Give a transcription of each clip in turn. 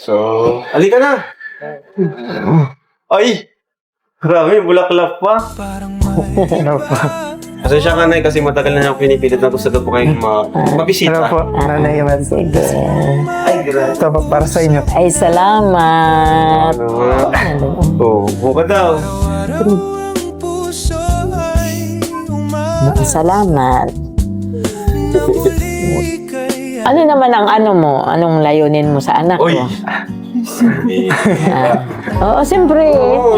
So, halika na! Ay! Grabe, bulaklak pa. Ano po? Pasensya ka na kasi matagal na niya ako pinipilit na gusto daw po kayong mabisita. Ano po? Nanay Iman. Sige. Ay, grabe. Ito po, para sa inyo. Ay, salamat. Oo, buka daw. Salamat. Ano naman ang ano mo? Anong layunin mo sa anak Uy! mo? Oo, siyempre.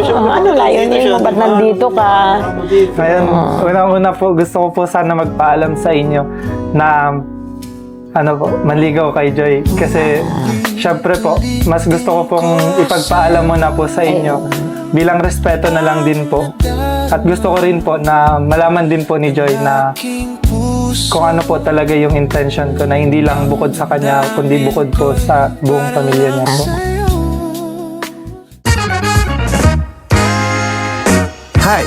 Ano layunin mo? Ba't nandito ka? Ngayon, unang-una po, gusto ko po sana magpaalam sa inyo na ano po, manligaw kay Joy. Kasi, syempre po, mas gusto ko pong ipagpaalam muna po sa inyo bilang respeto na lang din po. At gusto ko rin po na malaman din po ni Joy na kung ano po talaga yung intention ko na hindi lang bukod sa kanya, kundi bukod po sa buong pamilya niya po. Hi!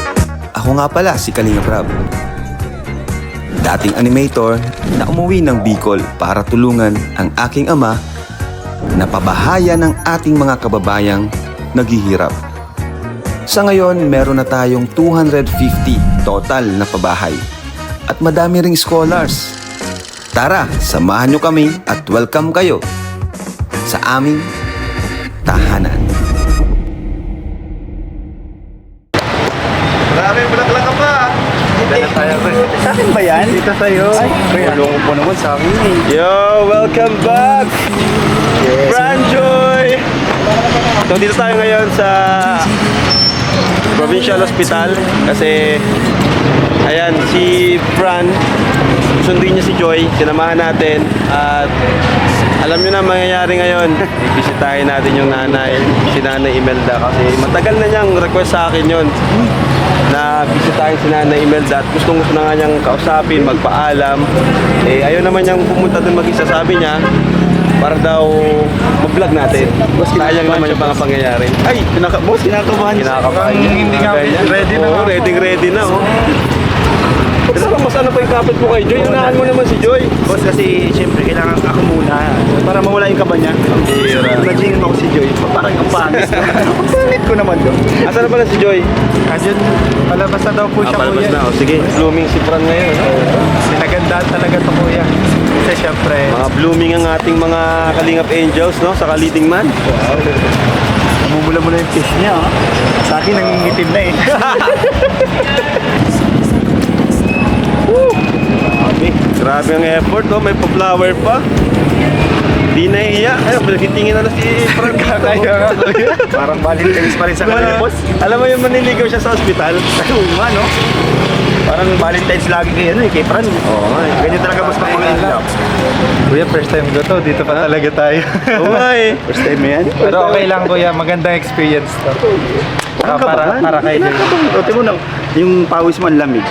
Ako nga pala si Kalinga Prab. Dating animator na umuwi ng Bicol para tulungan ang aking ama na pabahaya ng ating mga kababayang naghihirap. Sa ngayon, meron na tayong 250 total na pabahay at madami ring scholars. Tara, samahan nyo kami at welcome kayo sa aming tahanan. Grabe, bulaklak ka pa. Sa akin ba yan? Dito sa'yo. Ay, tulungan po naman sa akin eh. Yo, welcome back! Franjoy! So, dito tayo ngayon sa Provincial Hospital kasi ayan, si Fran sundin niya si Joy, sinamahan natin at alam nyo na mangyayari ngayon. Bisitahin natin yung nanay, si Nanay Imelda kasi matagal na niyang request sa akin yon na bisitahin si Nanay Imelda at gustong gusto na nga niyang kausapin, magpaalam. Eh, ayaw naman niyang pumunta dun mag-isa, sabi niya para daw mag-vlog natin. Sayang naman yung mga pangyayari. Ay, kinakabahan niya. Hindi nga ready na. Oo, ready na. Oh. Pero mas ano pa yung kapit mo kay Joy? Unahan mo naman si Joy. Boss, kasi siyempre kailangan ako muna para mawala yung kaba niya. Imagine mo ako si Joy, parang ang pangis. Ang pangit ko naman doon. Asan na pala si Joy? Ayun, palabas na daw po siya, Palabas kuya. na. Oh. Sige, blooming si Fran ngayon. No? Sinagandaan talaga to, kuya. Kasi syempre, Mga blooming ang ating mga Kalingap Angels, no? Sa Leading Man. Namumula-mula yung fish niya. Oh. Sa akin, nangingitim na eh. Grabe ang effort, oh. May pa-flower pa. Di nahiya. Ay, pagkitingin na si Fran. Kaya parang Valentine's pa rin sa kanya, boss. Alam mo yung maniligaw siya sa ospital? Oo nga, no? Parang Valentine's lagi kay, kay Fran. Oo nga. Ganyan talaga, boss, pag mga ilaw. kuya, first time ko to. Dito pa talaga tayo. Oo nga eh. First time mo yan? Pero okay lang, kuya. Magandang experience to. Para kay Joy. Ito mo na, yung pawis mo ang lamig.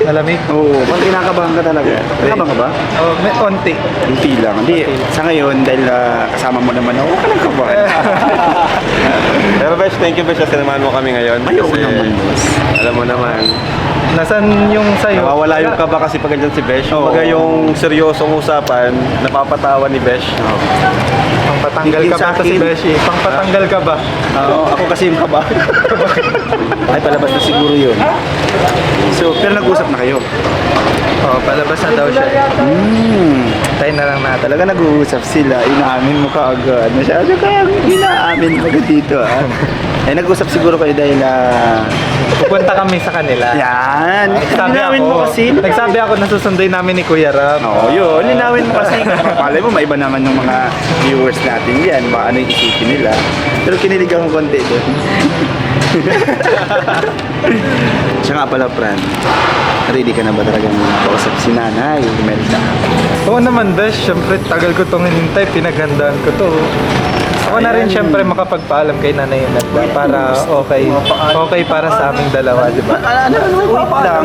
Malamig. Oo, pag kinakabahan ka talaga. Kinakabahan ka ba? Oh, may konti. Hindi lang. Hindi. Sa ngayon, dahil kasama mo naman ako, huwag ka nang kabahan. Pero Besh, thank you Besh kasi naman mo kami ngayon. Ayoko Kasi naman, boss. alam mo naman, Nasaan yung sayo? nawawala yung kaba kasi pag andyan si Besh. Oo. Kumbaga yung seryosong usapan, napapatawa ni Besh. Pangpatanggal ka Sa ba to si akin. Beshi? Pangpatanggal ka ba? Oo, ako kasi yung kaba. Ay, palabas na siguro yun. So, pero nag-usap na kayo. Oo, palabas na daw siya. Tayo na lang natin. Talaga nag-uusap sila, inaamin mo ka agad. Masyado ka inaamin mo agad dito. Eh, nag-usap siguro kayo dahil Pupunta kami sa kanila. yan. Nagsabi Linawin ako, mo kasi. nagsabi ako na susunduin namin ni Kuya Ram. Oo, yun. Linawin mo kasi. Malay mo, maiba naman ng mga viewers natin yan. Baka ano yung isipin nila. Pero kinilig akong konti doon. Siya nga pala, Fran. Ready ka na ba talagang kausap si Nanay Imelda? Oo naman, Besh. Siyempre, tagal ko itong hinintay. Pinaghandaan ko to. Ako na rin siyempre makapagpaalam kay Nanay Imelda para okay para sa aming dalawa, di ba? Wait lang.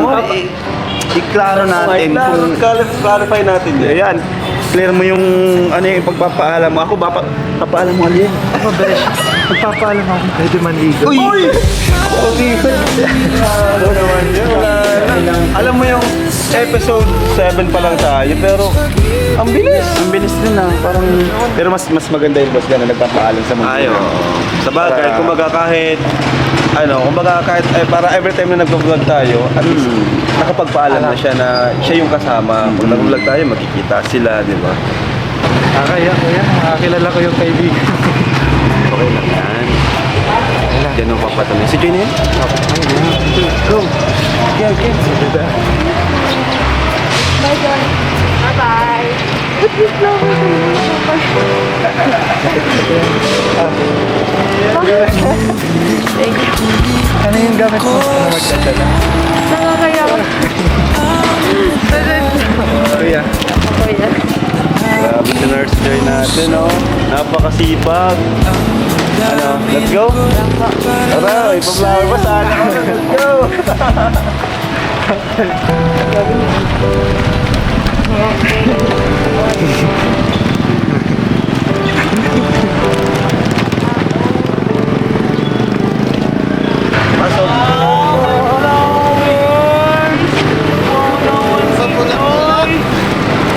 I-klaro natin kung... Clarify natin yan. Ayan. clear mo yung ano yung pagpapaalam mo. Ako papaalam mo alin. Ako, Besh, magpapaalam ako kung pwede manligo. Uy! Alam mo yung episode 7 pa lang tayo, pero ang bilis. Ang bilis din na. Parang, pero mas maganda yung boss na nagpapaalam sa mga. Ayo. Sa bagay, Para- kumbaga kahit para every time na nag-vlog tayo, at least nakapagpaalam na siya na siya yung kasama. Pag nag-vlog tayo, magkikita sila, di ba? Kaya ko yan, makakilala ko yung kaibigan. Okay lang yan. Diyan ang papatuloy. Si Joy na yan? Go! Okay. Bye, John. Bye-bye. Ano yung gamit mo na magdadala? Nakakaya ko. Kuya. Kuya. Grabe si Nurse Joy natin, no? Napakasipag. Ano, let's go? Tara, ipaplower pa sana ako. Let's go!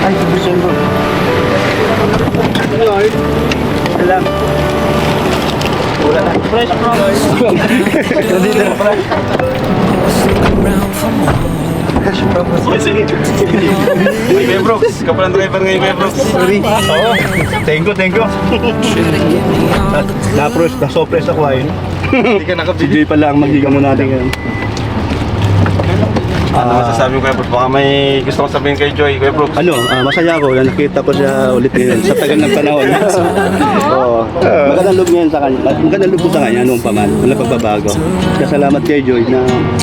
Ay, tubusin mo. Wala. Wala na. Fresh from. Nandito na fresh. Fresh from. Sige. Uy, Kuya Brooks. Ka pala ang driver ngayon, Kuya Brooks. Sorry. Oo. Thank you. Na-surprise ako ayun. Hindi ka Si nakabili. Joy pala ang magiga mo natin ngayon. Ano masasabi mo, Kuya Brooks? Baka may gusto kong sabihin kay Joy, Kuya Brooks. Masaya ako na nakita ko siya ulit ngayon sa tagal ng panahon. Oo. Magandang loob ngayon sa kanya. Magandang loob ko sa kanya noong paman. Wala pagbabago. Kaya salamat kay Joy na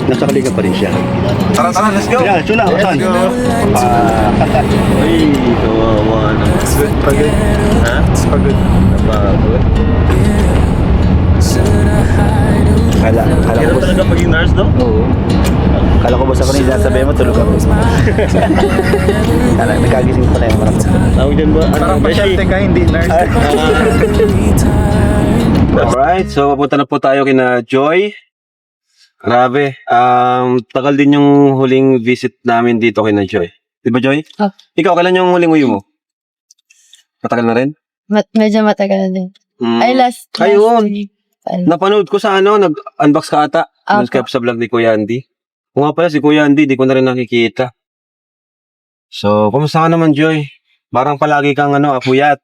nasa kalika pa rin siya. Tara, let's go! Kaya, suna, saan? Ay, kawawa na. Pagod. Ha? Pagod. Napagod. Kala Kaya ko talaga maging nurse, no? Oo. Kala ko ba sa kanila sabi mo tulog ako. Kala nakagising pala yung marami. Tawag dyan ba? Parang pasyente ka, hindi nurse. Alright, so papunta na po tayo kina Joy. Grabe, tagal din yung huling visit namin dito kina Joy. Di ba, Joy? Ah. Ikaw, kailan yung huling uwi mo? Matagal na rin? Medyo matagal na din. Mm. Ay, last Ayun. week. Napanood ko sa nag-unbox ka ata. Doon Apo. sa vlog ni Kuya Andy. Kung nga pala si Kuya Andy, di ko na rin nakikita. So, kumusta ka naman, Joy? Parang palagi kang apuyat.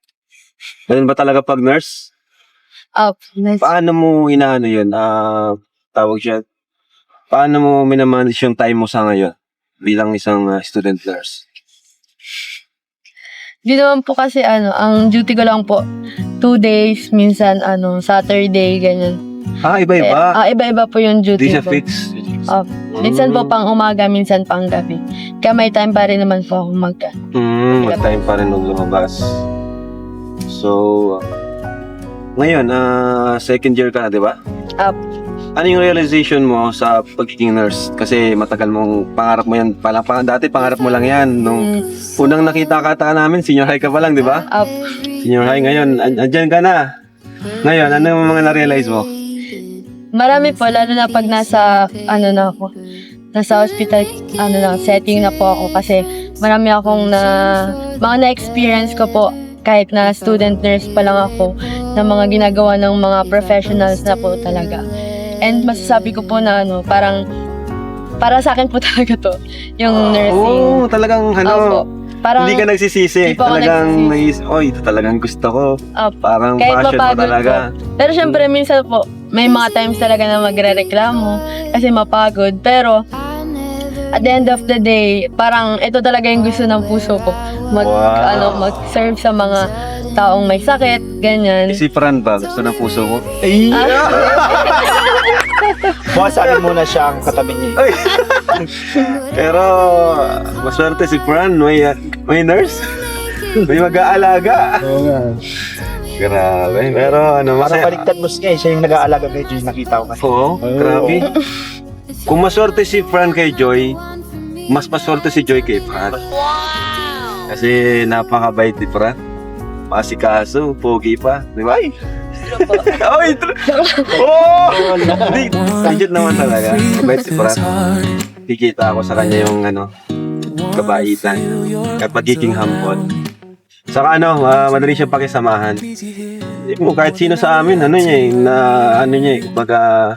Ganun ba talaga pag nurse? Nice. Paano mo inaano yun? Tawag siya. Paano mo minamanage yung time mo sa ngayon bilang isang student nurse? Di naman po kasi ang duty ko lang po 2 days, minsan Saturday, ganyan. Iba-iba. Iba-iba po yung Di duty siya ko. fix. Minsan po pang umaga, minsan pang gabi. Kaya may time pa rin naman po ako Mag-time pa rin nung lumabas. So, ngayon, second year ka na, di ba? Up. Ano yung realization mo sa pagiging nurse? Kasi matagal mong pangarap mo yan. Dati pangarap mo lang yan. Nung unang nakita ka namin, senior high ka pa lang, di ba? Up. Senior high ngayon, andyan ka na. Ngayon, ano yung mga na-realize mo? Marami po, lalo na pag nasa hospital, setting na po ako kasi marami akong mga na-experience ko po kahit na student nurse pa lang ako na mga ginagawa ng mga professionals na po talaga. And masasabi ko po na parang para sa akin po talaga to, yung nursing. Oo, talagang Opo. Parang, hindi ka nagsisisi. Hindi po ako Talagang nagsisisi. ito talagang gusto ko. Opo. Parang Kahit passion mo mapagod talaga. po. Pero syempre minsan po, may mga times talaga na magre-reklamo kasi mapagod. Pero at the end of the day, parang ito talaga yung gusto ng puso ko. Wow. Mag-serve sa mga taong may sakit, ganyan. Si Fran ba? Gusto ng puso ko. Buwasakin muna siya ang katabi niya. Pero, maswerte si Fran. May nurse. May mag-aalaga. Oo nga. Grabe. Pero Parang masaya. baliktad mo siya siya yung nag-aalaga kay Joy, nakita ko kasi. Oo, grabe. Kung maswerte si Fran kay Joy, mas maswerte si Joy kay Fran. Kasi napakabait ni Fran. Masikaso, pogi pa. Di ba? Ay! Ay! Oh! Legit naman talaga. Mabait si Fran. Kikita ako sa kanya yung kabaitan at pagiging humble. Saka madali siya pakisamahan. Kahit sino sa amin, kumbaga,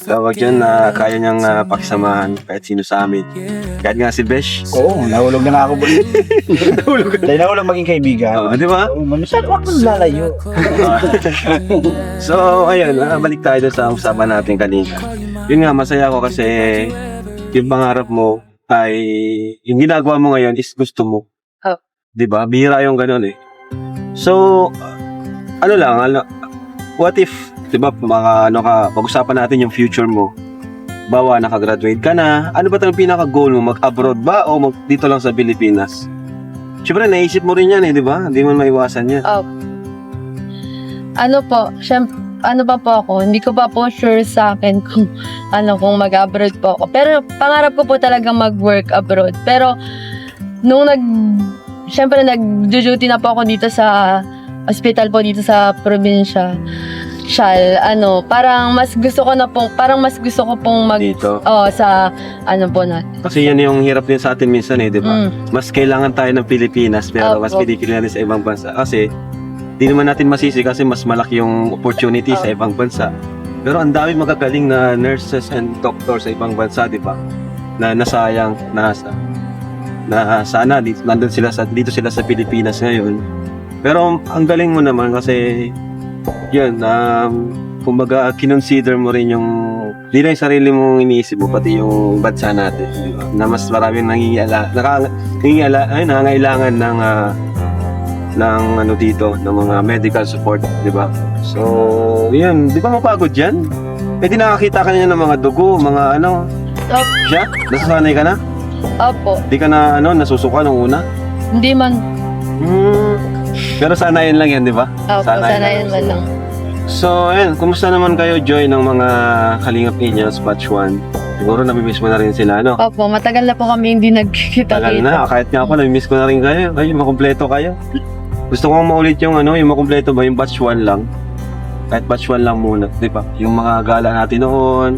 tawag dyan na kaya niyang pakisamahan kahit sino sa amin. Kahit nga si Besh. Oo, nahulog na nga ako. Dahil nahulog maging kaibigan. Di ba? Masyado ako lalayo. So, ayun, balik tayo doon sa usapan natin kanina. Yun nga, masaya ako kasi yung pangarap mo ay, yung ginagawa mo ngayon is gusto mo. Oh. Di ba? Bihira yung ganun eh. So, what if, di ba, pag-usapan natin yung future mo. Bawa, nakagraduate ka na. Ano ba talagang pinaka-goal mo? Mag-abroad ba o dito lang sa Pilipinas? Siyempre, naisip mo rin yan eh, di ba? Hindi mo maiwasan yan. Ano pa po ako, hindi ko pa po sure sa akin kung kung mag-abroad po ako. Pero pangarap ko po talaga mag-work abroad. Pero nung syempre nag-duty na po ako dito sa hospital po dito sa probinsya. Parang mas gusto ko pong Dito. sa po natin. Kasi yan yung hirap din sa atin minsan eh, di ba? Mas kailangan tayo ng Pilipinas pero mas pinipili natin sa ibang bansa. Kasi di naman natin masisi kasi mas malaki yung opportunity sa ibang bansa. Pero ang dami magagaling na nurses and doctors sa ibang bansa, di ba? Na nasayang, na sana nandun sila dito sila sa Pilipinas ngayon. Pero ang galing mo naman kasi yun, kumbaga kinonsider mo rin yung hindi lang yung sarili mong iniisip mo, pati yung bansa natin, di ba? Na mas maraming nangangailangan ng dito, ng mga medical support, di ba? So, yun, di ba mapagod yan? Di nakakita ka niya ng mga dugo, mga siya? Nasasanay ka na? Opo. Di ka na, nasusuka nung una? Hindi man. Pero sanayin lang yan, di ba? Opo, sanayin man lang. So, ayun, kumusta naman kayo, Joy, ng mga Kalingap Angels Batch 1? Siguro namimiss mo na rin sila, Opo, matagal na po kami hindi nagkita-kita. Tagal na, kahit nga ako, namimiss ko na rin kayo. Ay, makumpleto kayo. Gusto kong maulit yung yung makumpleto ba, yung Batch 1 lang. Kahit Batch 1 lang muna, di ba? Yung mga gala natin noon,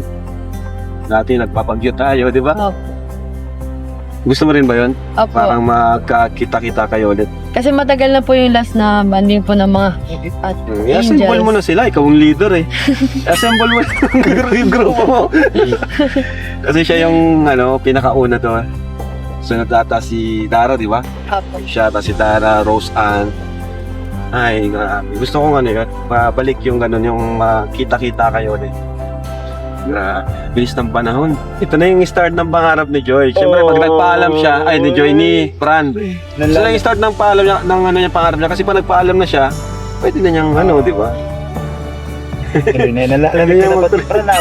nagpapagyo tayo, di ba? Opo. Gusto mo rin ba yun? Opo. Parang magkakita-kita kayo ulit. Kasi matagal na po yung last na banding po ng mga I-assemble angels. mo na sila, ikaw ang leader eh. Assemble mo yung grupo mo. Kasi siya yung pinakauna to. Sunod ata si Dara, di ba? Opo. Siya, si Dara, Rose Ann. Ay, grabe. Gusto kong mabalik yung yung makita-kita kayo ulit. Bilis ng panahon. Ito na yung start ng pangarap ni Joy. Siyempre, pag nagpaalam siya, ni Joy, ni Fran. Ito na yung start ng paalam niya, ng pangarap niya. Kasi pag nagpaalam na siya, pwede na niyang di ba?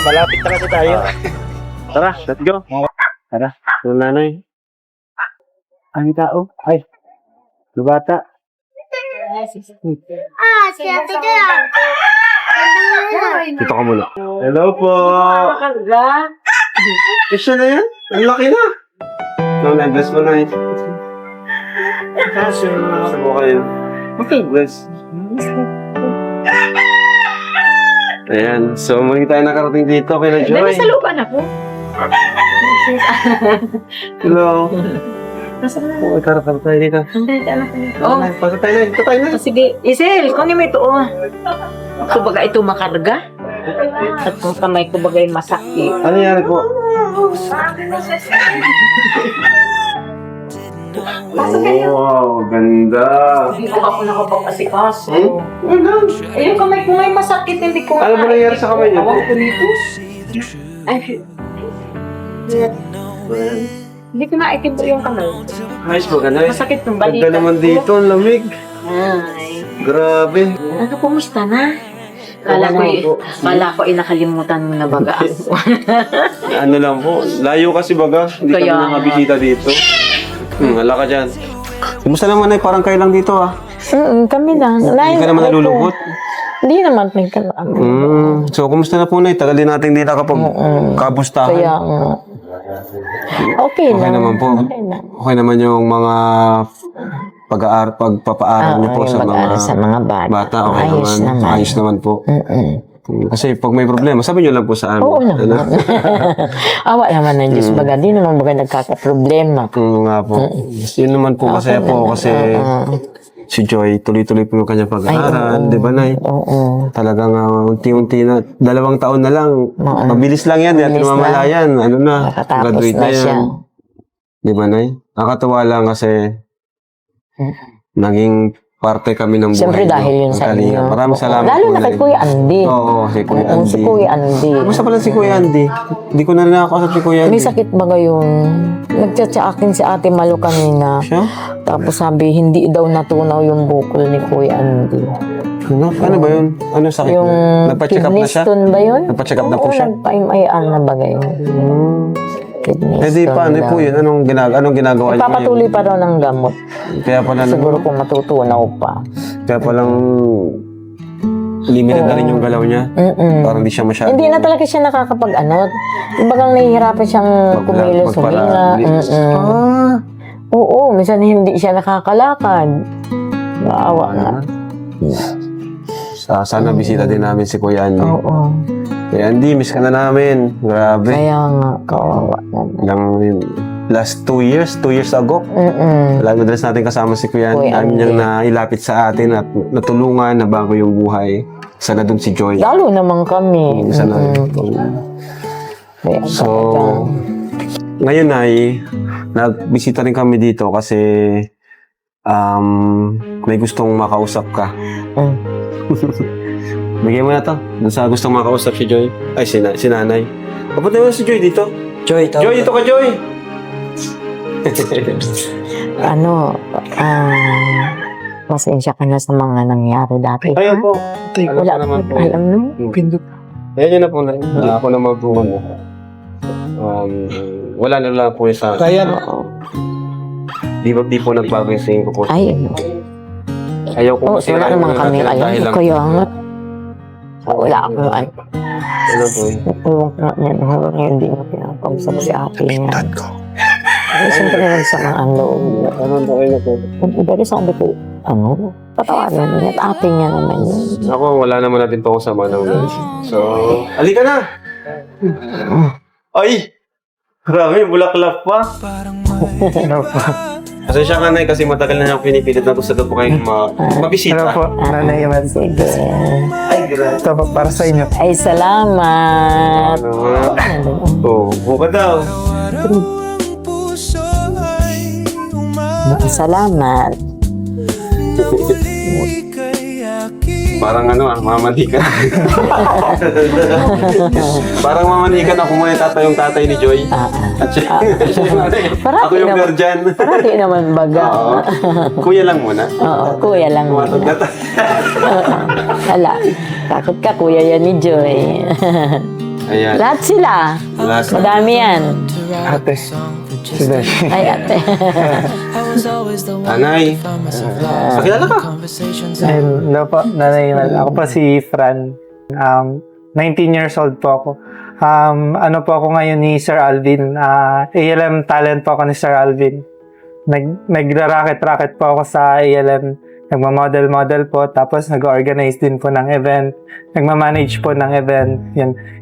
Malapit na kasi tayo. Tara, let's go. Tara, yung nanay. Ay, tao. Ay, lubata. Si Ate Dara. Dito ka muna. Hello po. Siya na yan? Ang laki na. Na-bless mo na eh. Gusto mo kayo. Okay. Bless. Ayan. So, muli tayo nakarating dito kay na Joy. Nalisalupan ako. Hello. Oo, tara tayo dito. Oh, Pasok tayo na. Dito tayo na. sige. Isel, kung may ito, Kumbaga ito makarga. At kung kamay ko bagay masakit. Ano nangyari po? Wow, ganda. Hindi ko ako nakapag-asikaso. Wala. Yung kamay ko may masakit, hindi ko Ano ba nangyari sa kamay niyo? Awang ko nito. Ay, hindi ko naitim po yung kamay. Ayos mo ka na. Masakit yung Ganda balikat naman ko. dito, ang lamig. Ay. Grabe. Ano, kumusta na? Kala ko nakalimutan mo na baga ako. Ano lang po, layo kasi baga. Hindi kami Kaya- nakabisita dito. Hala ka dyan. Kumusta naman ay parang kayo lang dito ah? Kami lang. Hindi ka naman nalulungkot. Hindi naman nagkalaman. So, kumusta na po, Nay? Tagal din natin hindi nakapag-kabustahan. Kaya okay Okay lang. naman po. Okay lang. Okay naman yung mga pagpapaaral niyo po yung sa mag-aaral sa mga bata. Okay Ayos naman. Ayos naman po. Kasi pag may problema, sabi niyo lang po sa amin. Oo naman. Awa naman ng Diyos baga. Di naman baga nagkakaproblema. Nga po. Yun naman po kasi si Joy, tuloy-tuloy po yung kanyang pag-aaral. Di ba, Nay? Oo. Talagang unti-unti na. 2 taon na lang. Mabilis lang yan. Di natin Mabilis mamalayan. Ano na. Makatapos Graduate na na siya. yan. Di ba, Nay? Nakakatuwa lang kasi naging parte kami ng buhay. Siyempre dahil yun ng sa Kalinga. inyo. Maraming salamat Lalo po, na kay Nay. Kuya Andy. Oo, si Kuya Andy. Si Kuya Andy. Kumusta pala si Kuya Andy? Hindi ko na rin nakakausap si Kuya Andy. May sakit ba gayon? Nagchat sa akin si Ate Malu kanina. Siya? Tapos sabi, hindi daw natunaw yung bukol ni Kuya Andy. Ano ba yun? Ano sakit Yung niya? Nagpa-check up na kidney siya? stone ba yun? Nagpa-check up na po Oo, siya? nagpa-MIR na ba gayon? Kidney Eh di stone paano daw. po yun? Anong ginagawa niyo Papatuloy pa raw ng gamot. Kaya pala Siguro kung matutunaw pa. Kaya palang limited na rin yung galaw niya. Parang hindi siya masyado. Hindi na talaga siya nakakapag-ano. Bagang nahihirapan siyang kumilos, huminga. Oo, minsan hindi siya nakakalakad. Maawa nga. Sana bisita din namin si Kuya Andy. Oo. Kuya Andy, miss ka na namin. Grabe. Kaya nga, kawawa naman. Last 2 years ago. Madalas natin kasama si Kuya Andy. Kuya Amin Andy. niyang nailapit sa atin at natulungan na bago yung buhay. Sana dun si Joy. Lalo naman kami. Sana. Kaya So, talagang- ngayon ay nagbisita rin kami dito kasi may gustong makausap ka. Bigyan mo na to. Dun sa gustong makausap si Joy. Ay, si nanay. Papunta mo na si Joy dito. Joy, tawag Joy, dito ka, Joy! ano, pasensya ka na sa mga nangyari dati. Ayun po. Wala naman po. alam mo. Pindot. Ayan yun na po na. Ako naman po. Wala na lang po yung sa akin. Ryan, Di po nagbago yung singin ko po. Ay, ano. Ayaw ko Oo, wala naman kami alam. Kaya nga. Wala akong ano. Ano po eh. Ewan ko nga yan. Hanggang ngayon hindi mo pinapag-usap si ate niya. Ay, siyempre naman sa mga loob. Ano po kayo po? Pero sabi ko, patawarin mo at ate niya naman yun. Ako, wala naman natin pa sa mga guys. So, alika na! Ay! Grabe, bulaklak pa. ano po? Pasensya ka na kasi matagal na ako pinipilit na gusto po kayong mabisita. Ano po? Nanay Iman. Sige. Ay, grabe. Ito po, para sa inyo. Ay, salamat. Buka daw. Salamat. Parang mamanikan. Parang mamanikan ako muna yung tatay ni Joy. At siya, ako yung guardian. Parati naman baga. Oo. Kuya lang muna. Oo, kuya lang. Tumatog na tayo. Hala, takot ka kuya yan ni Joy. Ayan. Lahat sila. Lahat. Madami yan. Ate. Si Dashi. Ay, ate. Anay. Pakilala ka. Ayun, hello po, Nanay Iman. Ako po si Fran. 19 years old po ako. Ano po ako ngayon ni Sir Alvin. ALM talent po ako ni Sir Alvin. Nagra-racket-racket po ako sa ALM. Nagma-model-model po. Tapos nag-organize din po ng event. Nagma-manage po ng event.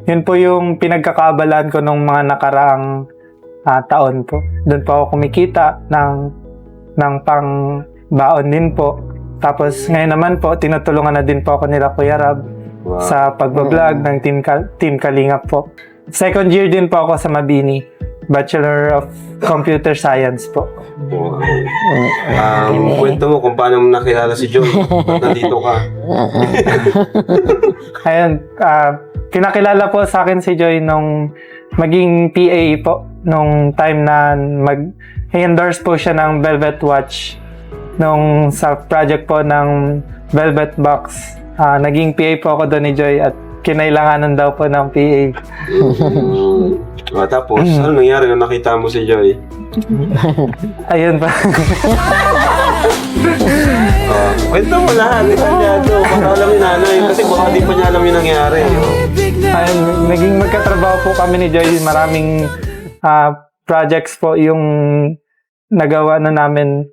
Yun po yung pinagkakabalaan ko nung mga nakaraang taon po. Doon po ako kumikita ng pang-baon din po. Tapos ngayon naman po, tinutulungan na din po ako nila Kuya Rab sa pagbablog ng Team Kalingap po. Second year din po ako sa Mabini. Bachelor of Computer Science po. Kwento mo kung paano mo nakilala si Joy. Ba't nandito ka? Ayun, pinakilala po sa akin si Joy nung maging PA po. Nung time na endorse po siya ng Velvet Watch. Nung sa project po ng Velvet Box. Naging PA po ako doon ni Joy at kinailanganan daw po ng PA. Tapos, ano nangyari nung nakita mo si Joy? Ayun pa. Kwento mo lahat, detalyado. Baka alam ni nanay. Kasi baka di pa niya alam yung nangyari. Ayun, naging magkatrabaho po kami ni Joy. Maraming projects po yung nagawa na namin.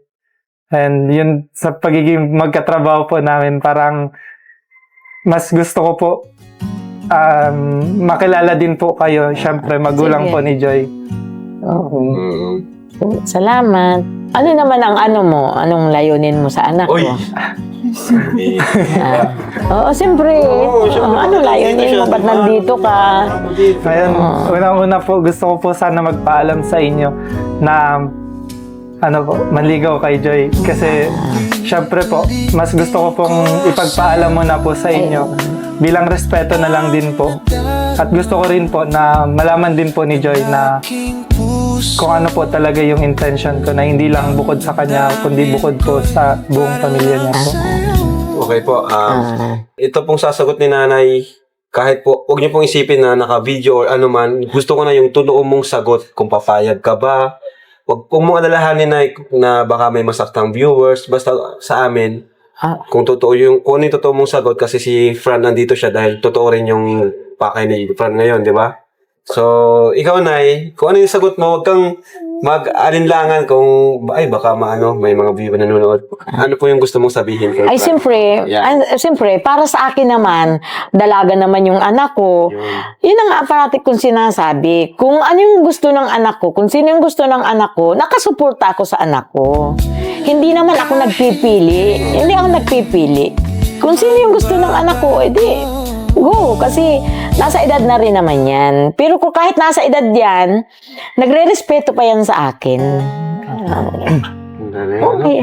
And yun, sa pagiging magkatrabaho po namin, parang mas gusto ko po makilala din po kayo. Siyempre, magulang Sige. po ni Joy. Oo. Salamat. Ano naman ang ano mo? Anong layunin mo sa anak Uy! ko? Oo, siyempre. siyempre. Ano layunin mo? Ba't nandito ka? Ngayon, unang-una po, gusto ko po sana magpaalam sa inyo na manligaw kay Joy. Kasi, syempre po, mas gusto ko pong ipagpaalam muna po sa inyo. Bilang respeto na lang din po. At gusto ko rin po na malaman din po ni Joy na kung ano po talaga yung intention ko, na hindi lang bukod sa kanya, kundi bukod po sa buong pamilya niya po. Okay po. Ito pong sasagot ni nanay, kahit po, huwag niyo pong isipin na naka-video or ano man, gusto ko na yung totoo mong sagot kung papayag ka ba. Huwag mong alalahanin na baka may masaktang viewers. Basta sa amin, kung totoo kung ano yung totoo mong sagot, kasi si Fran nandito siya dahil totoo rin yung pakay ni Fran ngayon, di ba? So, ikaw, Nay, kung ano yung sagot mo, huwag kang mag-alinlangan kung, baka may mga viewer na nanonood. Ano po yung gusto mong sabihin? Kay Ay, Fran? siyempre, para sa akin naman, dalaga naman yung anak ko. Yun ang parati kong sinasabi. Kung ano yung gusto ng anak ko, kung sino yung gusto ng anak ko, nakasuporta ako sa anak ko. Hindi naman ako nagpipili. Hindi ako nagpipili. Kung sino yung gusto ng anak ko, edi, go. Kasi nasa edad na rin naman yan. Pero kung kahit nasa edad yan, nagre-respeto pa yan sa akin.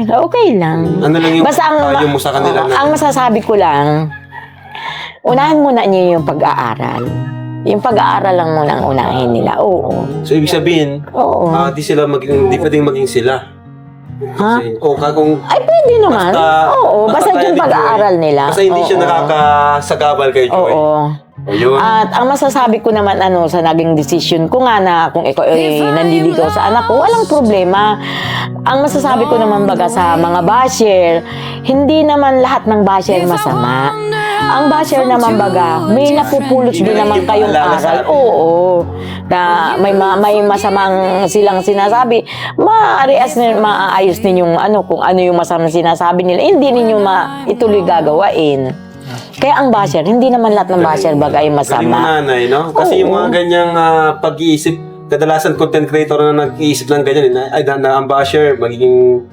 Okay lang. Ano lang yung Basta payo mo sa kanila na? ang masasabi ko lang, unahan muna niyo yung pag-aaral. Yung pag-aaral lang muna ang unahin nila. Oo. So, ibig sabihin, Oo. di pwedeng maging sila. Ha? Kung Ay, pwede naman. Oo, basta kaya yung ni pag-aaral Joy, nila. Basta hindi siya Oo. nakakasagabal kay Joy. Oo. Ayun. At ang masasabi ko naman sa naging decision ko nga na kung ikaw ay nandiligaw sa anak ko, walang problema. Ang masasabi ko naman baga sa mga basher, hindi naman lahat ng basher masama. Ang basher naman baga, may napupulot din naman kayong aral. Oo. Na may masamang silang sinasabi, maayos ninyong kung ano yung masamang sinasabi nila, hindi ninyo ituloy gagawain. Kaya ang basher, hindi naman lahat ng basher bagay Galing mo, masama. nanay, no? Kasi yung mga ganyang pag-iisip, kadalasan content creator na nag-iisip ng ganyan, na ang basher, magiging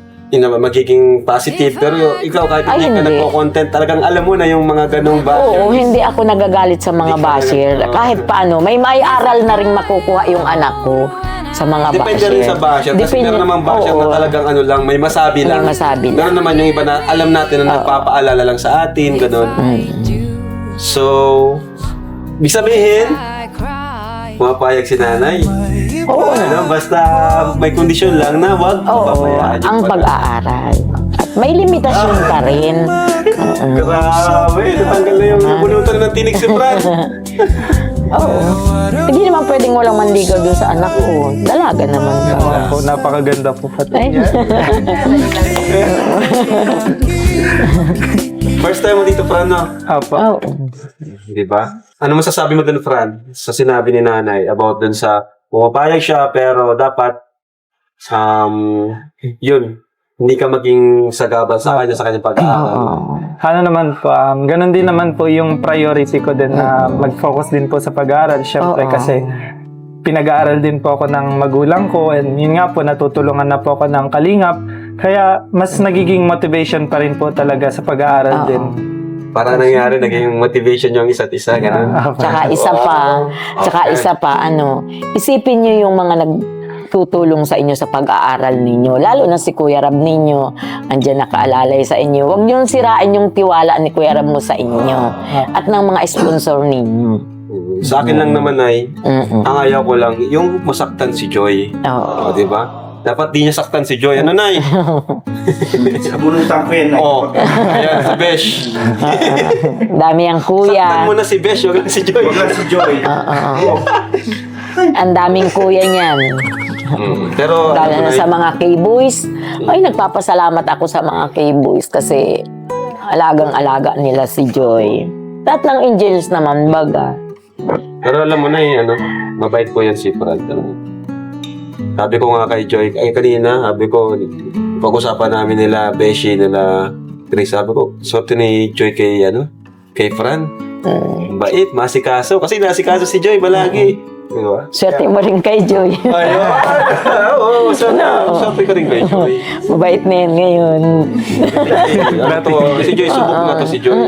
positive. Pero ikaw, kahit Ay, hindi ka hindi. nagko-content, talagang alam mo na yung mga ganong basher. Oo, hindi ako nagagalit sa mga basher. Kahit paano, may aral na rin makukuha yung anak ko sa mga Depende basher. rin sa basher. Kasi meron namang basher na talagang may masabi lang. May masabi lang. Meron naman yung iba na alam natin na nagpapaalala lang sa atin, ganon. So, ibig sabihin, pumapayag si nanay. Oo. Basta may kondisyon lang na wag Oo, papabayaan yung ang pag-aaral. At may limitasyon pa rin. Grabe, natanggal na yung bunutan ng tinig si Fran. Oo. Hindi naman pwedeng walang manligaw dun sa anak ko. Dalaga naman ka. Po, napakaganda po pati Ay. niya. First time mo dito, Fran, no? Apo. Oo. Di ba? Ano masasabi mo dun, Fran, sa sinabi ni nanay about dun sa pumapayag siya pero dapat yun, hindi ka maging sagabal sa kanyang pag-aaral. Ano naman po, ganun din naman po yung priority ko din na mag-focus din po sa pag-aaral. Siyempre kasi pinag-aaral din po ako ng magulang ko and yun nga po, natutulungan na po ako ng kalingap. Kaya mas nagiging motivation pa rin po talaga sa pag-aaral din. Para nangyari, naging motivation yung isa't isa, ganun. Tsaka isa pa, isipin nyo yung mga nagtutulong sa inyo sa pag-aaral ninyo. Lalo na si Kuya Rab ninyo, andyan nakaalalay sa inyo. Huwag nyo sirain yung tiwala ni Kuya Rab mo sa inyo. At ng mga sponsor ninyo. Sa akin lang naman ay, ang ayaw ko lang, yung masaktan si Joy. Oo. Di ba? Dapat di niya saktan si Joy. Ano, Nay? Abunutan ko yan. Oo. Ayan, si Besh. Dami ang Saktan kuya. mo na si Besh, huwag lang si Joy. Si Joy. Ang daming kuya niyan. Pero, Lalo na sa mga K-boys. Ay, nagpapasalamat ako sa mga K-boys kasi alagang-alaga nila si Joy. Lahat ng angels naman, baga. Pero alam mo na mabait po yan si Fran. Sabi ko nga kay Joy, kanina, sabi ko, pag-usapan namin nila, Beshi, nila, Chris, sabi ko, sorte ni Joy kay Fran. Bait, masikaso. Kasi nasikaso si Joy, malagi. Diba? Swerte mo rin kay Joy. Ayun. Oo, sorte ka rin kay Joy. Mabait na yan ngayon. Si Joy, subok na to si Joy.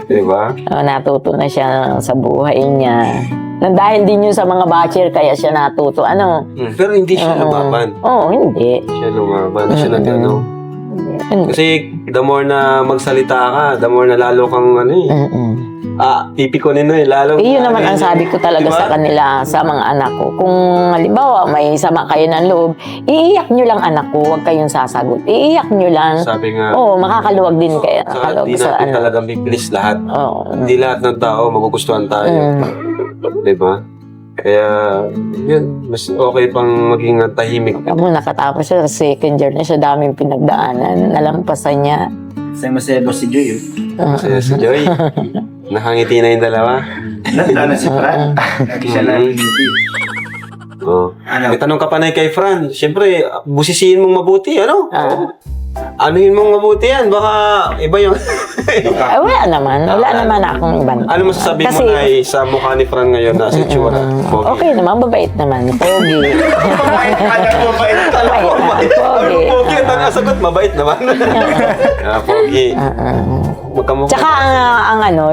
Diba? Natuto na siya sa buhay niya. Nang dahil din yun sa mga bachelor, kaya siya natuto. Ano? Pero hindi siya lumaban. Oo, hindi. Siya lumaban. Siya nag-ano. Kasi the more na magsalita ka, the more na lalo kang pipikunin lalo. Yun naman ang sabi ko talaga sa kanila, sa mga anak ko. Kung halimbawa may sama kayo ng loob, iiyak nyo lang anak ko, huwag kayong sasagot. Iiyak nyo lang. Sabi nga, Oo, makakaluwag din kayo. saka di sa natin talagang pipilis lahat. Oo. Hindi lahat ng tao magugustuhan tayo. Diba? Kaya, yun, mas okay pang maging tahimik. Kamo nakatapos siya sa second year na siya, daming pinagdaanan. Nalampasan niya. Masaya mo si Joy. Kasi si Joy, nakangiti na yung dalawa. Lalo na si Fran. Lagi siya nakangiti. Oh. May tanong ka pa na kay Fran. Siyempre, busisiin mong mabuti, ano? Anuhin mong mabuti yan. Baka iba yung... Ay, wala naman akong ibang. Ano masasabi Kasi, mo na sa mukha ni Fran ngayon na si Chura? okay naman, mabait naman. Pogi. Mabait talaga. Pogi. Pogi ang sagot, mabait naman. Pogi. Magkamukha. Tsaka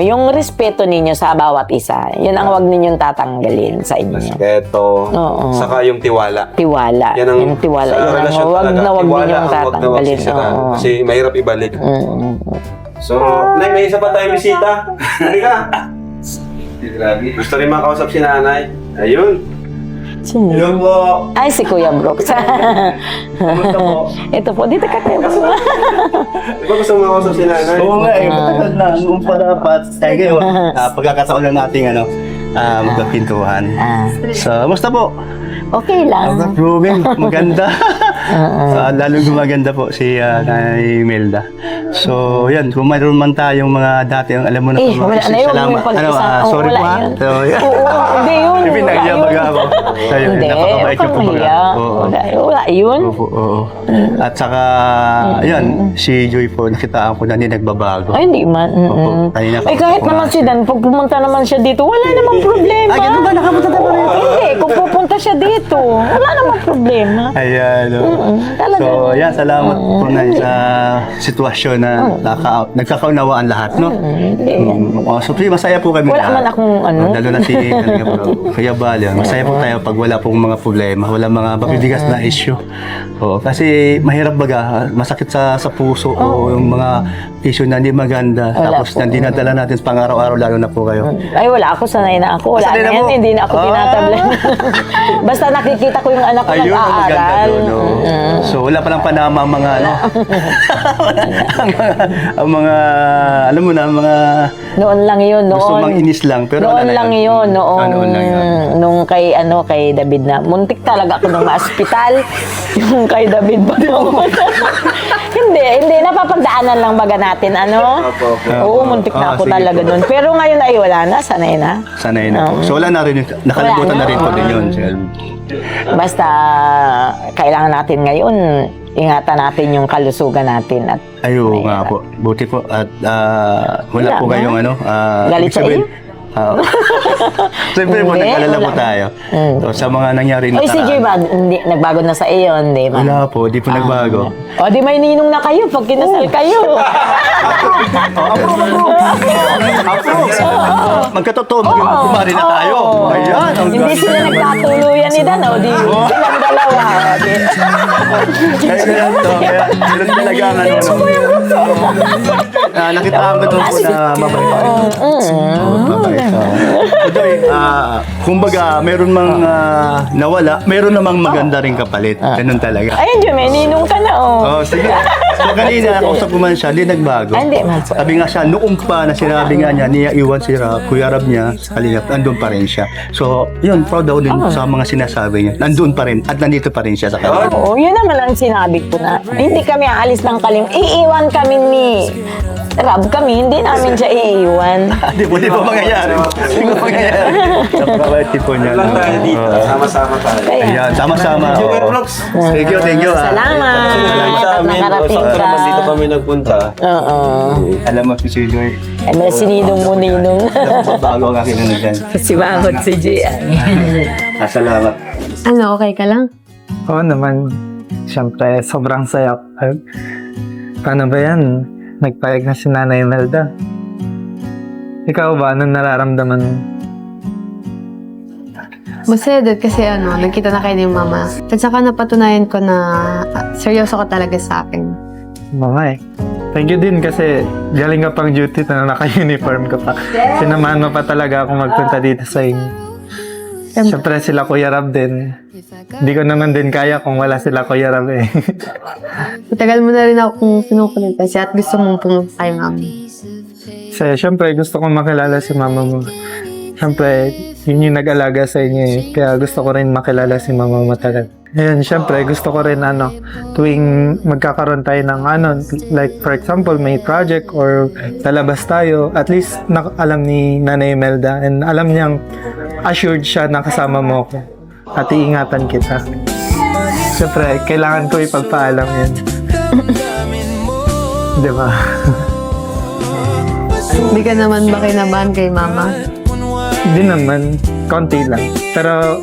yung respeto ninyo sa bawat isa, yun ang wag ninyong tatanggalin sa inyo. Respeto. Oo. Saka yung tiwala. Tiwala. Yan ang Yung tiwala. sa Yun ang relasyon wag talaga. na wag Tiwala ninyong ang wag na wag tatanggalin. sisiraan. Oo. Kasi mahirap ibalik. Mm. So, Nay, may isa pa tayong bisita. Halika. Gusto rin makausap si nanay. Ayun. Sino? Ayun po. Ay, si Kuya Brooks. Kumusta po? Ito po, dito ka kayo. Di ba gusto mo makausap si nanay? Oo nga matagal na. Nung palapat. Kaya ngayon, pagkakataon lang nating magpapintuhan. So, musta po? Okay lang. Ruben, maganda. Lalo gumaganda po si Nanay Imelda. So, yan. Kung mayroon man tayong mga dati, alam mo na Eh, wala na yun. salamat. Yung pag-isa. Sorry Wala po ha. yun. So, yan. Oo, hindi yun. Pinagya Wala baga yun. ako. Sa'yo, Hindi, napakabait yung huwag kang kumbaga. mahiya. Oo. Wala yun. Oo. At saka, yan, si Joy po, nakitaan ko na hindi nagbabago. Ay, hindi man. Opo. Kanina Ay, kahit po naman nga si Dan, pag pumunta naman siya dito, wala namang problema. Ay, ganun ba? Nakapunta na ba rin? Hindi, kung pupunta siya dito, wala namang problema. Ayan. Talaga. So, yan, salamat po na sa sitwasyon na nagkakaunawaan lahat, no? So, masaya po kami. Wala man akong Lalo na si Kuya Bal, masaya po tayo pag wala pong mga problema, wala mga mabibigas na issue. Oo, kasi mahirap baga, masakit sa puso o yung mga issue na hindi maganda. Wala Tapos po. na dinadala natin sa pang-araw-araw, lalo na po kayo. Ay, wala ako. Sanay na ako. Wala Sanay na na yan. mo? Hindi na ako tinatablan. Basta nakikita ko yung anak ko Ayun, ang maganda nag-aaral. doon. No? So, wala palang panama ang mga, ang mga, alam mo na, mga Noon lang yun. gusto Noon. mang inis lang. Pero Noon wala na lang yun. Noon. Noon lang yun. Nung kay David na. Muntik talaga ako nung ma-hospital. Yung kay David ba? Hindi. Napapagdaanan lang baga natin. Oo, muntik na ako sige talaga po. nun. Pero ngayon ay wala na. Sanay na. Sanay na po. So, wala na rin, nakalimutan Wala na rin na, po din yun. Basta kailangan natin ngayon, ingatan natin yung kalusugan natin. At Ayo nga po. Buti po. At wala Wala po na. kayong Galit ibig sabihin- Siyempre po, Hindi, nag-alala po wala. tayo. So, sa mga nangyari Oy, si Joy ba? Hindi, nagbago na sa iyo, hindi ba? Wala po, di po nagbago. O, di may ninong na kayo pag kinasal kayo. Magkatotoo, maging kumari na tayo. Ayan, ang Hindi sila nagkatuluyan ni Dan, o di silang dalawa. O, di. Kaya sila talaga ang nakitaan ko doon po na mabait. Mabait. Joy, kumbaga, meron mang nawala, meron namang maganda rin kapalit. Ganun talaga. Ayun, Joy, may ninong ka na, o. Oh, sige. So, kanina, kausap ko man siya, di nagbago. Ay, hindi man po. Sabi nga siya, noong pa na sinabi nga niya, niya iwan si Kuya Rab niya sa Kalingap, nandun pa rin siya. So, yun, proud ako din sa mga sinasabi niya. Nandun pa rin, at nandito pa rin siya sa Kalingap. Oo, yun naman ang sinabi ko na. Hindi kami aalis ng Kalim. Iiwan kami ni Rab kami, hindi namin siya iiwan. Hindi pa mangyayari. Hindi pa mangyayari. Napakabait po niya. Lang tayo dito. Sama-sama tayo. Kaya, Ayan, sama-sama. Thank you, thank you. salamat. Sa At amin, nakarating sakto ka. naman dito kami nagpunta. Oo. Alam mo si Joy. Ay, may sininong mo ninong. Bago ang aking ano dyan. Si Mahot si Gian. Salamat. Ano, okay ka lang? Oo naman. Siyempre, sobrang saya. Paano ba yan? Nagpayag na si Nanay Imelda. Ikaw ba? Anong nararamdaman mo? Masaya doon kasi nagkita na kayo ni Mama. At saka napatunayan ko na seryoso ka talaga sa akin. Mama Thank you din kasi galing ka pang duty na naka-uniform ka pa. Sinamahan mo pa talaga ako magpunta dito sa inyo. Siyempre sila Kuya Rab din. Hindi ko naman din kaya kung wala sila Kuya Rab eh. Matagal mo na rin akong pinukulit kasi at gusto mong pumunta kay Mama. Kasi siyempre gusto kong makilala si mama mo. Siyempre, yun yung nag-alaga sa inyo eh. Kaya gusto ko rin makilala si mama mo talaga. Ayun, siyempre gusto ko rin tuwing magkakaroon tayo ng like for example, may project or lalabas tayo, at least alam ni Nanay Imelda and alam niyang assured siya na kasama mo ako at iingatan kita. Siyempre, kailangan ko ipagpaalam yun. Di ba? Hindi ka naman ba kinabahan kay Mama? Hindi naman, konti lang. Pero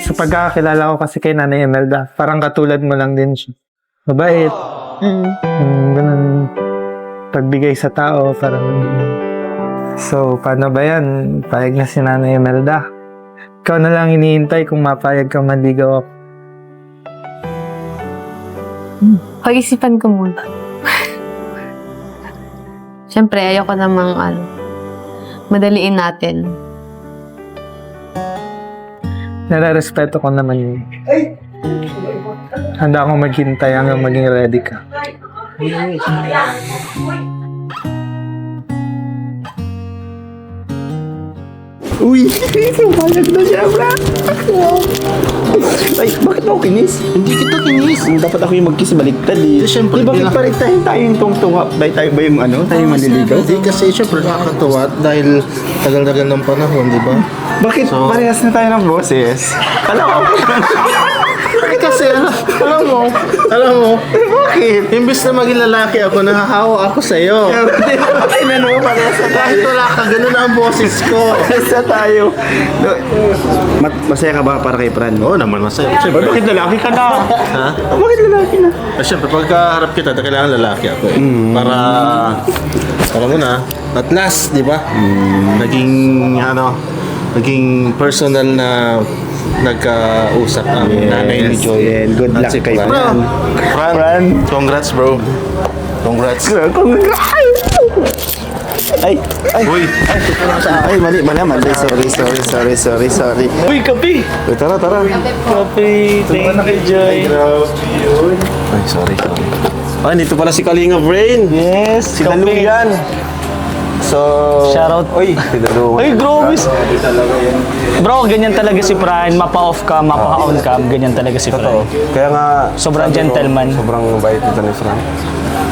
sa pagkakakilala ko kasi kay Nanay Imelda, parang katulad mo lang din siya. Mabait. Ganun. Pagbigay sa tao, parang... So, paano ba yan? Payag na si Nanay Imelda. Ikaw na lang hinihintay kung mapayag kang manligaw ako. Pag-isipan ko muna. Siyempre, ayoko namang madaliin natin. Nare-respeto ko naman yun. Handa akong maghintay hanggang maging ready ka. Uy! Pumayag na siya, bra! Ay, bakit ako kinis? Hindi kita kinis. Dapat ako yung mag-kiss baliktad eh. Siyempre, bakit palit tayo yung tungtunga? Tayo ba yung tayo yung manliligaw? Hindi kasi syempre nakakatuwa dahil tagal-tagal ng panahon, di ba? Bakit parehas na tayo ng boses? Alam mo? Kasi alam mo, Bakit? imbis na maging lalaki ako, nahahawa ako sa'yo. Tinanong mo parehas na tayo. Kahit wala ka, ganun ang boses ko. Parehas na tayo. Masaya ka ba para kay Fran? Oo naman, masaya. Siyempre, Bakit lalaki ka na? ha? Bakit lalaki na? Siyempre, pagkaharap kita, kailangan lalaki ako eh. Para muna, at last, di ba? Naging personal na nagkausap ang nanay ni Joy. And good luck At si kay Fran. Fran, congrats bro. Congrats. Ay! Uy, Ay, mali. Sorry. Uy, kape! Tara. Kape, thank you, Joy. Ay, sorry. Ah, dito pala si Kalinga Brain. Yes, Si Daluyan. So, Shoutout. Uy, si Daluyan. Ay, grabe. Bro, ganyan talaga si Fran. Mapa-off cam, mapa-on cam. Ganyan talaga si Fran. Kaya nga, Sobrang sabi ko, gentleman. Sobrang mabait nito ni Fran.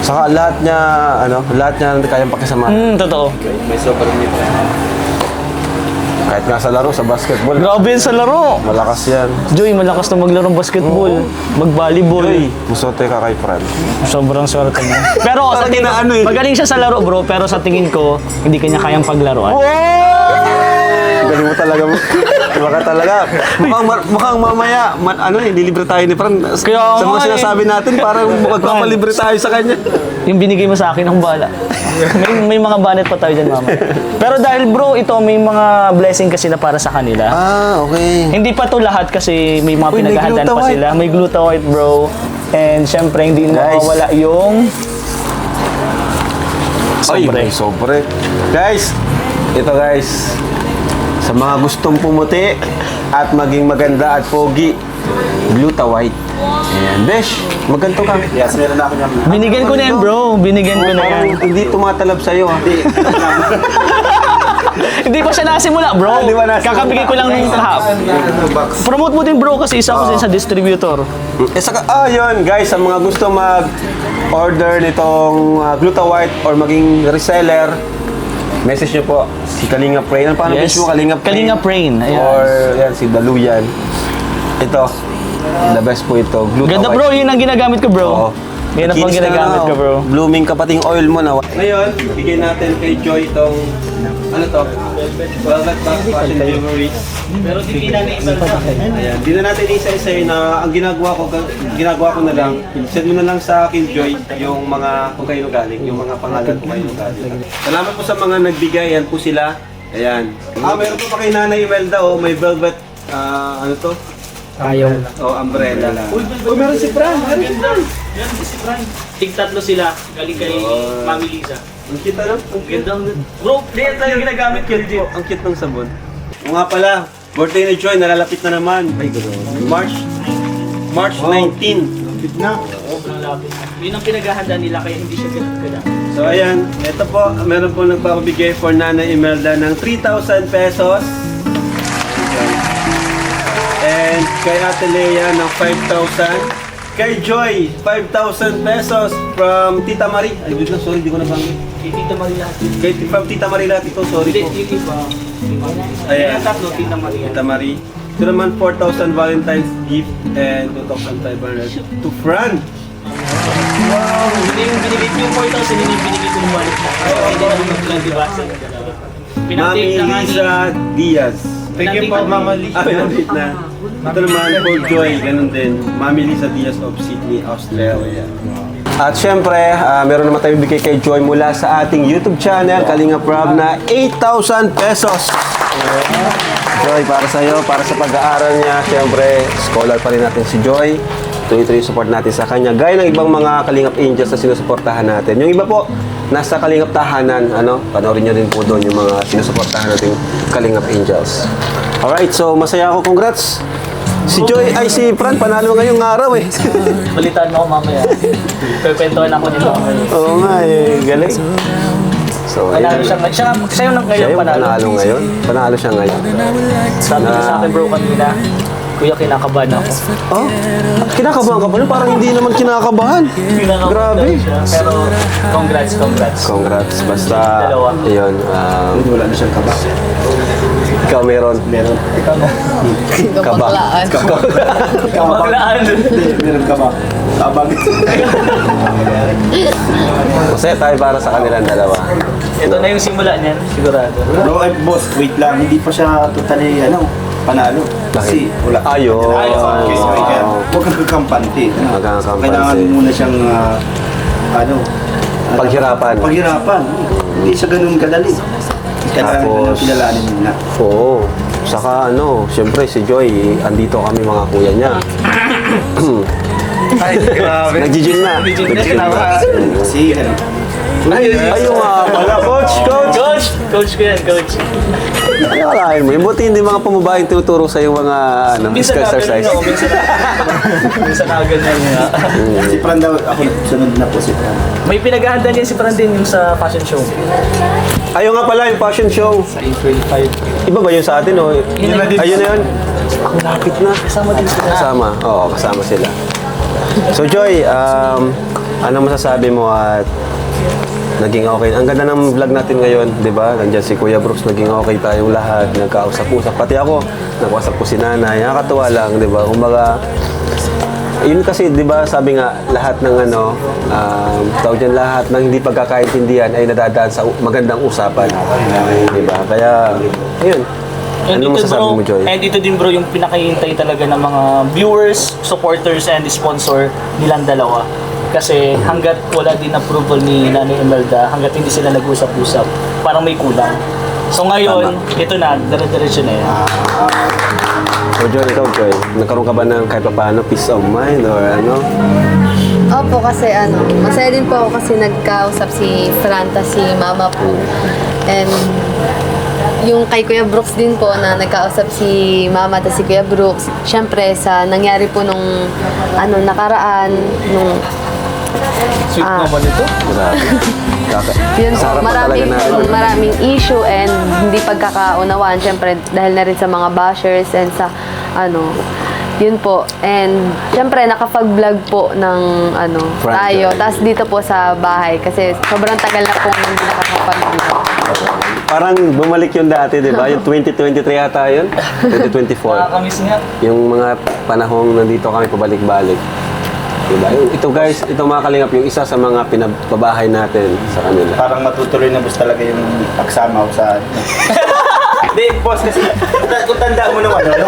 Saka lahat niya kayang pakisama. Totoo. May sobrang nito. Kahit nga sa laro, sa basketball. Grabe yan sa laro. Malakas yan. Joy, malakas na maglaro ng basketball. Mag-volleyball. Joy, musote ka kay Fran. Sobrang swerte mo. Pero sa tingin magaling siya sa laro, bro. Pero sa tingin ko, hindi kanya kayang paglaruan. Galing mo talaga mo. Baka talaga. Mukhang mamaya, ililibre tayo ni Fran. Kaya Sa mga nga eh. sinasabi natin, parang magpapalibre tayo sa kanya. Yung binigay mo sa akin, akong bahala. may mga banet pa tayo dyan, mama. Pero dahil bro, ito may mga blessing kasi na para sa kanila. Ah, okay. Hindi pa to lahat kasi may mga Uy, may pinaghahandaan pa Gluta sila. May Gluta White, bro. And syempre, hindi mawawala yung... Ay, sobre. Guys, ito guys. Sa mga gustong pumuti at maging maganda at pogi, Gluta White. Ayan. Besh, magganto ka. Yes, meron na ako niyan. Binigyan ko na yan, bro. Binigyan ko na yan. Hindi tumatalab sa'yo. Hindi pa siya nasimula, bro. Di ba nasimula? Kakabigay ko lang ng half. Promote mo din, bro, kasi isa ko din sa distributor. Saka, yun, guys, sa mga gusto order nitong Glutawite or maging reseller, message nyo po si Kalinga Prain. Ano paano Yes. mo? Kalinga Prain? Kalinga Prain, ayan. Or yan, si Daluyan. Ito, the best po ito. Glutawite. Ganda bro, yun ang ginagamit ko bro. Oo. Yun ang pang Kinis na, ginagamit ko bro. Blooming kapating oil mo na. Ngayon, bigyan natin kay Joy itong, ano to? Velvet Back Fashion Jewelry. Pero hindi na Ayan, di na natin isa-isa na ang ginagawa ko na lang, send mo na lang sa akin, Joy, yung mga, kung kayo galing, yung mga pangalan kung kayo galing. Salamat po sa mga nagbigay, yan po sila. Ayan. Meron po pa kay Nanay Imelda, may velvet, ano to? Ayaw. Umbrella. Meron si Fran. Yan si Fran. Tig-tatlo sila. Galing kay Mami Lisa. Ang cute lang. Ang cute. Bro, diyan tayo ginagamit ko dito. Ang cute ng sabon. O nga pala, birthday ni Joy, nalalapit na naman. March 19. Lapit na. Yun ang pinaghahanda nila kaya hindi siya ganun. So ayan, ito po, meron po nagpapabigay for Nanay Imelda ng 3,000 pesos. And kay Ate Lea ng 5,000. Kay Joy, 5,000 pesos from Tita Marie. Ay, wait lang, sorry, di ko nabanggit. Kay Tita Marila. From Tita Marie lahat ito, sorry po. Yung iba. Ayan. Tatlo, Tita Maria. Tita Marie. Ito naman 4,000 Valentine's gift and 2,500 to Fran. Hindi yung binigay ko yung 4,000, hindi yung binigay ko ng wallet na. Hindi na mag-plan, di ba? Mami Lisa Diaz. Thank you po, Mama Lee. Pinapit na. Ito naman for Joy, ganun din. Mami Lisa Diaz of Sydney, Australia. At syempre, meron naman tayong bigay kay Joy mula sa ating YouTube channel, Kalinga Prab, na 8,000 pesos. Joy, para sa iyo, para sa pag-aaral niya. Syempre, scholar pa rin natin si Joy. Tuloy-tuloy support natin sa kanya. Gaya ng ibang mga Kalingap Angels na sinusuportahan natin. Yung iba po, nasa Kalingap Tahanan, panoorin niyo din po doon yung mga sinusuportahan natin Kalingap Angels. Alright, so masaya ako. Congrats! Si Joy, si Fran, panalo ngayong araw eh. Balitaan mo ako mamaya. Pagkwentuhan ako nila mamaya. Oo nga galing. So, Panalo siya. Siya yung siya yung panalo. panalo ngayon. Panalo siya ngayon. Sabi niya sa akin bro kanina, Kuya, kinakabahan ako. Oh? Kinakabahan ka pa rin? Parang hindi naman kinakabahan. Kinakabahan Grabe. daw siya. Pero congrats. Congrats. Basta, Dalawa. yun. Wala na siyang kaba. Ikaw meron. Meron. Kaba. Kabaglaan. Meron kaba. Tabag. Masaya tayo para sa kanilang dalawa. Ito na yung simula niyan, sigurado. Bro, boss, wait lang. Hindi pa siya totally, panalo. Kasi wala. Ayun. Huwag kang kakampante. Huwag kang kakampante. Kailangan muna siyang, Paghirapan. Hindi siya ganun kadali. Kailangan Tapos, pinalanin muna. Oo. Saka siyempre si Joy, andito kami mga kuya niya. Ay, grabe. Nag-gym na. Nag-gym na. Kasi, Ayun nga pala, coach. Coach ko yan, coach. Akalain mo, yung buti hindi mga pamabaeng tinuturo sa yung mga exercise. Minsan na ganyan nga. si Fran daw, ako sunod na po si Fran. May pinaghahanda niya si Fran din yung sa fashion show. Ayun nga pala, yung fashion show. Sa 825. Iba ba yun sa atin? Ayun na yun. Ang lapit na. Kasama din sila. Kasama sila. So Joy, ano masasabi mo at naging okay? Ang ganda ng vlog natin ngayon, di ba? Nandiyan si Kuya Brooks, naging okay tayong lahat, nagkausap-usap. Pati ako, nagkausap ko si nanay. Nakakatuwa lang, di ba? Kumbaga, yun kasi, di ba, sabi nga, lahat ng tawag dyan, lahat ng hindi pagkakaintindihan ay nadadaan sa magandang usapan. Di ba? Kaya, yun. Ano masasabi mo, Joy? And ito din bro, yung pinakahintay talaga ng mga viewers, supporters, and sponsor nilang dalawa. Kasi hanggat wala din approval ni Nanay Imelda, hanggat hindi sila nag-usap-usap, parang may kulang. So ngayon, ito na, dire-diretso na yan. So Joy, nagkaroon ka ba ng kahit paano peace of mind or ano? Opo, kasi masaya din po ako kasi nagkausap si Franta, si Mama po. And yung kay Kuya Brooks din po na nagkausap si Mama at si Kuya Brooks. Siyempre, sa nangyari po nung nakaraan, nung Sweet naman ito. yun po, maraming issue and hindi pagkakaunawaan. Siyempre, dahil na rin sa mga bashers and sa Yun po. And syempre nakapag-vlog po ng Front tayo. Joy. Tapos dito po sa bahay kasi sobrang tagal na po hindi nakakapag-vlog. Parang bumalik yung dati, di ba? Yung 2023 yata yun? 2024. Nakakamiss nga. Yung mga panahong nandito kami pabalik-balik. Diba? Ito guys, ito mga kalingap, yung isa sa mga pinababahay natin sa kanila. Parang matutuloy na bus talaga yung pagsama ko sa... Hindi, boss, kasi kung tanda mo naman, nung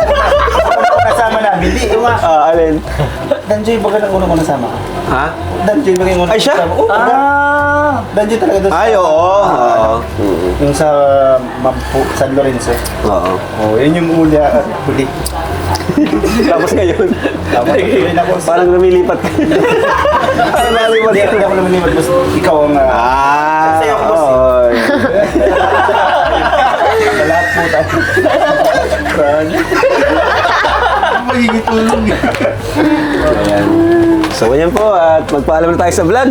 kasama namin, hindi, yung mga... Alin? Danjoy, baga nang unang nasama ka? Ha? Danjoy, baga yung unang Ay, siya? kasama. Oo, Danjoy talaga doon. Ay, oo. Oo. Yung sa San Lorenzo. Oo. Oo, yun yung huli. Tapos ngayon, Tapos, yun ako. parang lumilipat ka. Parang lumilipat Hindi ka. ako lumilipat, boss. Ikaw ang... Sa'yo ako, boss. oo. Sa lahat po tayo. Magiging tulong. Ayan. So, ganyan po at magpaalam na tayo sa vlog.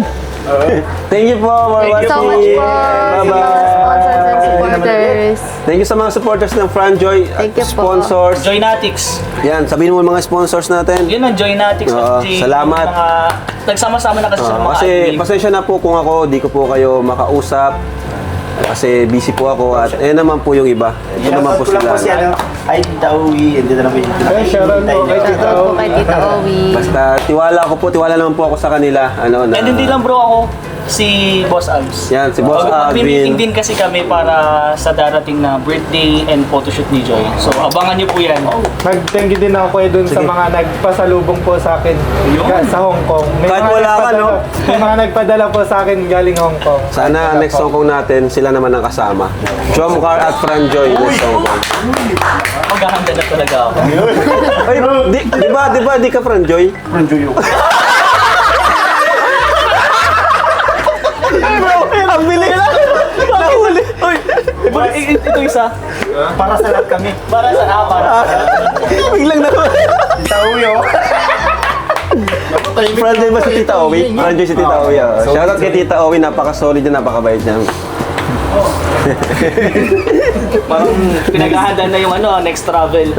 Thank you po for Thank you watching. so much po sa mga sponsors and supporters. Thank you sa mga supporters ng Franjoy at Thank you po. sponsors. Joynatics. Yan, sabihin mo yung mga sponsors natin. Yun ang Joynatics. Oo, kasi salamat. Mga, nagsama-sama na kasi sa mga Kasi admin. pasensya na po kung ako, di ko po kayo makausap. Kasi busy po ako at naman po yung iba. Ito naman po sila. Ay, Tita Uwi, hindi na lang yung... Ay, shoutout po kay Tita Shoutout po kay Tita Owi. Basta tiwala naman po ako sa kanila. And hindi lang bro ako, si Boss Abs. Yan, si Boss Mag-meeting Alvin. din kasi kami para sa darating na birthday and photoshoot ni Joy. So abangan niyo po yan. Mag-thank you din ako kayo dun sa mga nagpasalubong po sa akin sa Hong Kong. Kahit mga wala ka, nagpadala- no? May mga nagpadala po sa akin galing Hong Kong. Sana next Hong Kong natin, sila naman ang kasama. Chomcar at Franjoy next Hong Kong. Maghahanda na talaga ako. Ay, di ba di ka Franjoy? Franjoy yun. Ang bilis! Nahuli! Uy! Ito isa. Para sa lahat kami. Para sa apat. Biglang nahuli! Tita Uwi, oh. Franjoy ba si Tita Owi? Franjoy si Tita Owi. Shoutout kay Tita Owi, napaka-solid niya, napakabait niya. Parang pinaghahanda na yung next travel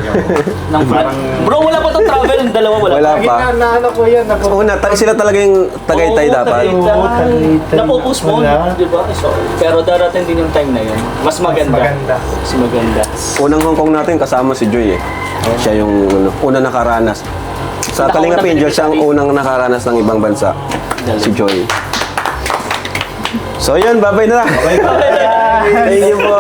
ng front. Bro, wala pa tong travel, yung dalawa wala. Wala Lagi pa. na ano ko yan. Una, sila talaga yung Tagaytay dapat. Napopostpone, di ba? So, pero darating din yung time na yun. Mas maganda. Mas maganda. Unang Hong Kong natin kasama si Joy eh. Siya yung unang nakaranas. Sa Kalinga Angel, siya ang unang nakaranas ng ibang bansa. Si Joy. So yun, bye-bye na. Thank you po.